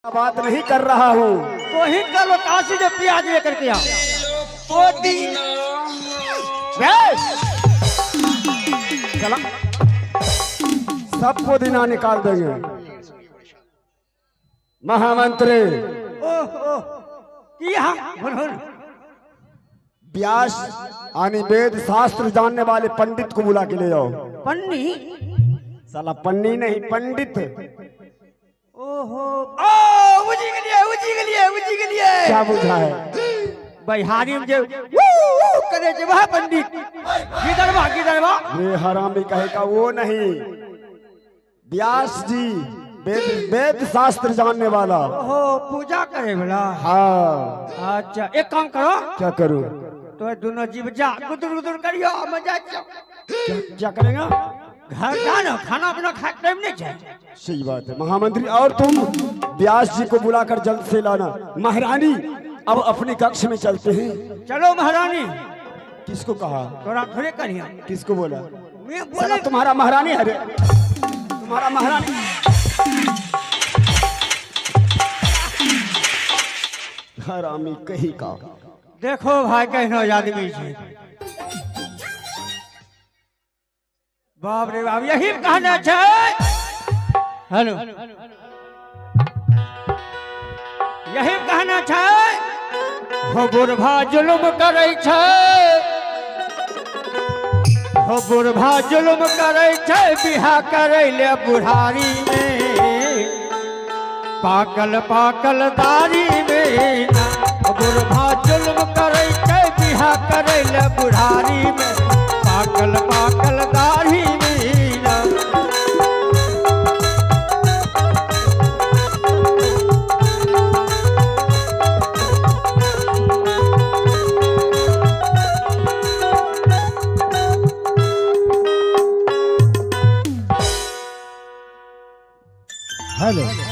बात नहीं कर रहा हूँ। तो ही कल काशी से प्याज लेकर के आ चला सब पुदीना निकाल देंगे। महामंत्री व्यास यानी वेद शास्त्र जानने वाले पंडित को बुला के ले जाओ। पन्नी साला पन्नी नहीं पंडित। ओहो उजी के लिए क्या बुझा है बिहारी में जो करे जे वह पंडित गिदरवा ये हरामी कहेगा वो नहीं। व्यास जी वेद शास्त्र जानने वाला। ओहो पूजा करे वाला। हाँ अच्छा एक काम करो। क्या करूं? तो दोनों जीव जा गुदुर करियो मजा जाओ। क्या करेगा? घर जाना खाना पीना खा टाइम नहीं चाहिए। सही बात है महामंत्री। और तुम व्यास जी को बुलाकर जल्द से लाना। महारानी अब अपने कक्ष में चलते हैं। चलो महारानी। किसको कहा? थोड़ा खड़े करिए। किसको बोला? मैं साला बोले तुम्हारा महारानी है रे। तुम्हारा महारानी हरामी कहीं का। देखो भाई कहनो आदमी छे। बाप रे बाप यही कहना छे। हेलो यही कहना छे। हो बुढ़वा जुलुम करे छे। हो बुढ़वा जुलुम करे छे बिहा करे ले बुढ़ारी में पाकल पाकल दारी में। हो बुढ़वा जुलुम करे छे बिहा करे ले बुढ़ारी में पाकल पाकल दाढ़ी में। हेलो